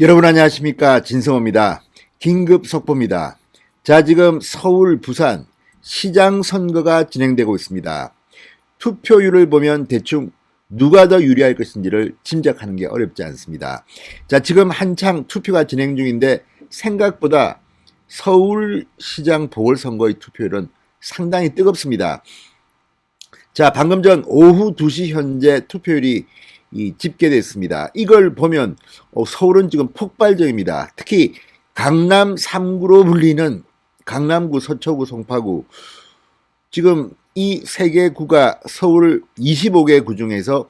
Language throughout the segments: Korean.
여러분 안녕하십니까, 진성호입니다. 긴급 속보입니다. 자, 지금 서울, 부산 시장 선거가 진행되고 있습니다. 투표율을 보면 대충 누가 더 유리할 것인지를 짐작하는 게 어렵지 않습니다. 자, 지금 한창 투표가 진행 중인데 생각보다 서울시장 보궐선거의 투표율은 상당히 뜨겁습니다. 자, 방금 전 오후 2시 현재 투표율이 집계됐습니다. 이걸 보면 서울은 지금 폭발적입니다. 특히 강남 3구로 불리는 강남구, 서초구, 송파구, 지금 이 세 개 구가 서울 25개 구 중에서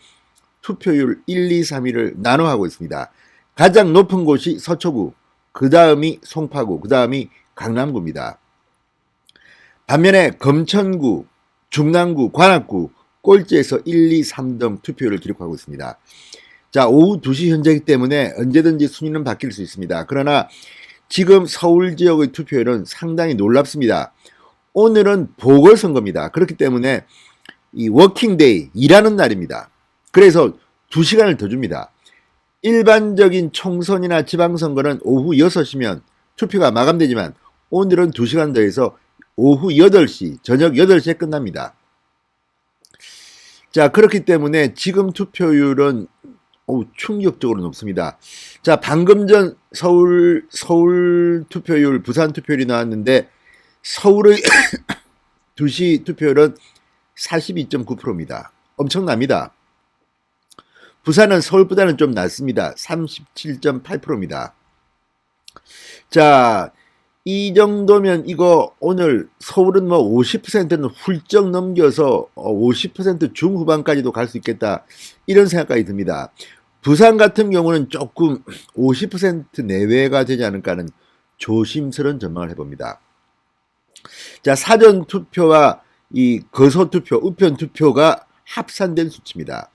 투표율 1, 2, 3위를 나눠하고 있습니다. 가장 높은 곳이 서초구, 그 다음이 송파구, 그 다음이 강남구입니다. 반면에 검천구, 중랑구, 관악구 꼴찌에서 1, 2, 3등 투표율을 기록하고 있습니다. 자, 오후 2시 현재이기 때문에 언제든지 순위는 바뀔 수 있습니다. 그러나 지금 서울 지역의 투표율은 상당히 놀랍습니다. 오늘은 보궐선거입니다. 그렇기 때문에 이 워킹데이, 일하는 날입니다. 그래서 2시간을 더 줍니다. 일반적인 총선이나 지방선거는 오후 6시면 투표가 마감되지만 오늘은 2시간 더해서 오후 8시, 저녁 8시에 끝납니다. 자, 그렇기 때문에 지금 투표율은 충격적으로 높습니다. 자, 방금 전 서울 투표율, 부산 투표율이 나왔는데 서울의 2시 투표율은 42.9%입니다. 엄청납니다. 부산은 서울보다는 좀 낮습니다. 37.8%입니다. 자, 이 정도면 이거 오늘 서울은 뭐 50%는 훌쩍 넘겨서 50% 중후반까지도 갈 수 있겠다, 이런 생각까지 듭니다. 부산 같은 경우는 조금 50% 내외가 되지 않을까 하는 조심스러운 전망을 해봅니다. 자, 사전 투표와 이 거소 투표, 우편 투표가 합산된 수치입니다.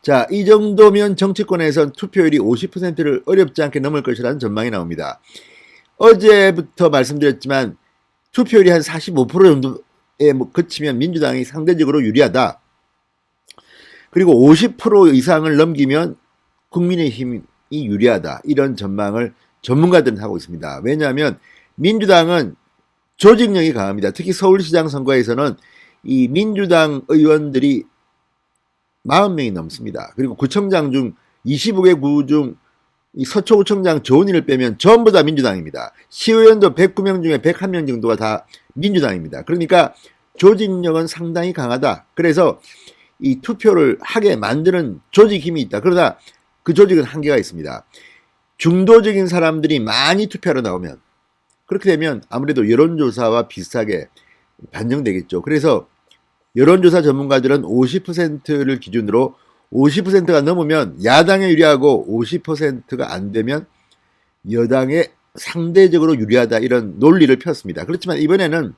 자, 이 정도면 정치권에선 투표율이 50%를 어렵지 않게 넘을 것이라는 전망이 나옵니다. 어제부터 말씀드렸지만 투표율이 한 45% 정도에 그치면 민주당이 상대적으로 유리하다. 그리고 50% 이상을 넘기면 국민의힘이 유리하다. 이런 전망을 전문가들은 하고 있습니다. 왜냐하면 민주당은 조직력이 강합니다. 특히 서울시장 선거에서는 이 민주당 의원들이 40명이 넘습니다. 그리고 구청장 중 25개 구 중 이 서초구청장 조은희를 빼면 전부 다 민주당입니다. 시의원도 109명 중에 101명 정도가 다 민주당입니다. 그러니까 조직력은 상당히 강하다. 그래서 이 투표를 하게 만드는 조직 힘이 있다. 그러나 그 조직은 한계가 있습니다. 중도적인 사람들이 많이 투표하러 나오면, 그렇게 되면 아무래도 여론조사와 비슷하게 반영되겠죠. 그래서 여론조사 전문가들은 50%를 기준으로 50%가 넘으면 야당에 유리하고 50%가 안 되면 여당에 상대적으로 유리하다, 이런 논리를 폈습니다. 그렇지만 이번에는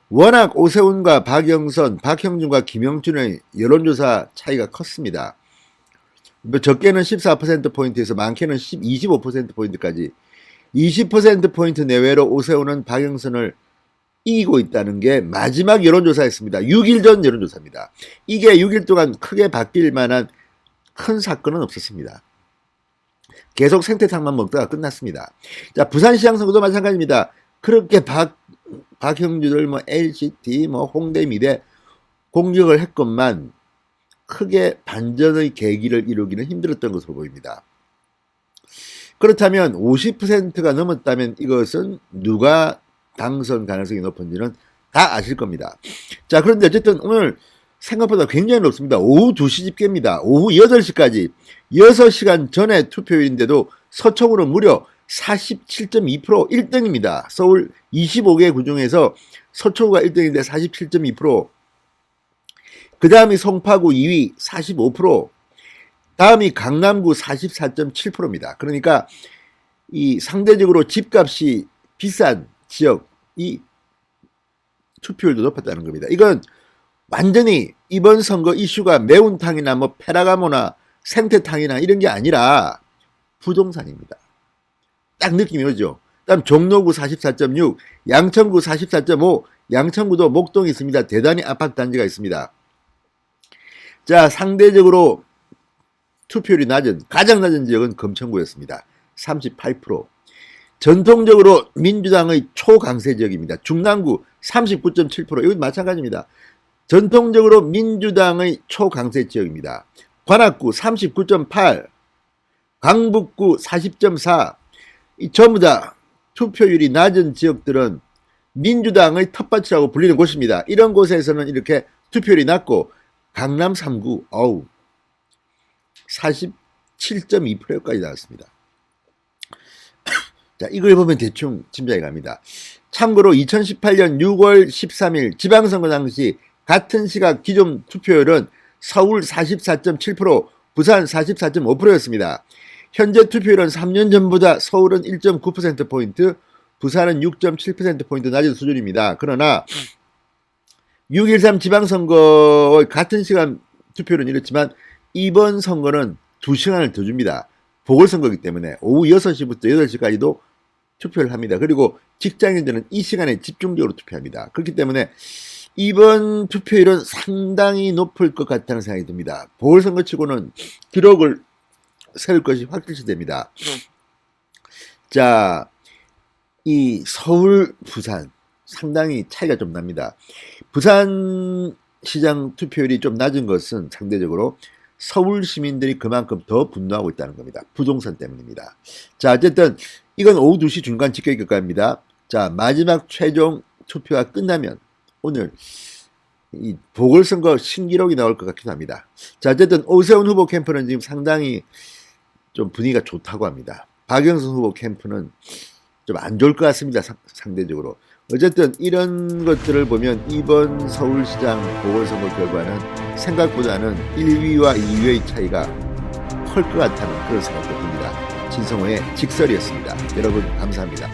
워낙 오세훈과 박영선, 박형준과 김영준의 여론조사 차이가 컸습니다. 적게는 14%포인트에서 많게는 25%포인트까지 20%포인트 내외로 오세훈은 박영선을 이기고 있다는 게 마지막 여론조사였습니다. 6일 전 여론조사입니다. 이게 6일 동안 크게 바뀔 만한 큰 사건은 없었습니다. 계속 생태탕만 먹다가 끝났습니다. 자, 부산시장 선거도 마찬가지입니다. 그렇게 박형준을 LCT, 홍대미대 공격을 했건만 크게 반전의 계기를 이루기는 힘들었던 것으로 보입니다. 그렇다면 50%가 넘었다면 이것은 누가 당선 가능성이 높은지는 다 아실 겁니다. 자, 그런데 어쨌든 오늘 생각보다 굉장히 높습니다. 오후 2시 집계입니다. 오후 8시까지 6시간 전에 투표율인데도 서초구는 무려 47.2% 1등입니다. 서울 25개 구 중에서 서초구가 1등인데 47.2%. 그 다음이 송파구 2위 45%. 다음이 강남구 44.7%입니다. 그러니까 이 상대적으로 집값이 비싼 지역이 투표율도 높았다는 겁니다. 이건 완전히 이번 선거 이슈가 매운탕이나 페라가모나 생태탕이나 이런 게 아니라 부동산입니다. 딱 느낌이 오죠. 다음 종로구 44.6, 양천구 44.5, 양천구도 목동이 있습니다. 대단히 아파트 단지가 있습니다. 자, 상대적으로 투표율이 가장 낮은 지역은 금천구였습니다. 38%. 전통적으로 민주당의 초강세 지역입니다. 중랑구 39.7%. 이건 마찬가지입니다. 전통적으로 민주당의 초강세 지역입니다. 관악구 39.8%, 강북구 40.4%. 이 전부 다 투표율이 낮은 지역들은 민주당의 텃밭이라고 불리는 곳입니다. 이런 곳에서는 이렇게 투표율이 낮고 강남 3구 47.2%까지 나왔습니다. 자, 이걸 보면 대충 짐작이 갑니다. 참고로 2018년 6월 13일 지방선거 당시 같은 시각 기존 투표율은 서울 44.7%, 부산 44.5%였습니다. 현재 투표율은 3년 전보다 서울은 1.9%포인트, 부산은 6.7%포인트 낮은 수준입니다. 그러나 6.13 지방선거의 같은 시간 투표율은 이렇지만 이번 선거는 2시간을 더 줍니다. 보궐선거이기 때문에 오후 6시부터 8시까지도 투표를 합니다. 그리고 직장인들은 이 시간에 집중적으로 투표합니다. 그렇기 때문에 이번 투표율은 상당히 높을 것 같다는 생각이 듭니다. 보궐선거치고는 기록을 세울 것이 확실시됩니다. 자, 이 서울, 부산 상당히 차이가 좀 납니다. 부산시장 투표율이 좀 낮은 것은 상대적으로 서울 시민들이 그만큼 더 분노하고 있다는 겁니다. 부동산 때문입니다. 자, 어쨌든 이건 오후 2시 중간 집계 결과입니다. 자, 마지막 최종 투표가 끝나면 오늘 이 보궐선거 신기록이 나올 것 같기도 합니다. 자, 어쨌든 오세훈 후보 캠프는 지금 상당히 좀 분위기가 좋다고 합니다. 박영선 후보 캠프는 좀 안 좋을 것 같습니다. 상대적으로. 어쨌든 이런 것들을 보면 이번 서울시장 보궐선거 결과는 생각보다는 1위와 2위의 차이가 클 것 같다는 그런 생각도 듭니다. 진성호의 직설이었습니다. 여러분 감사합니다.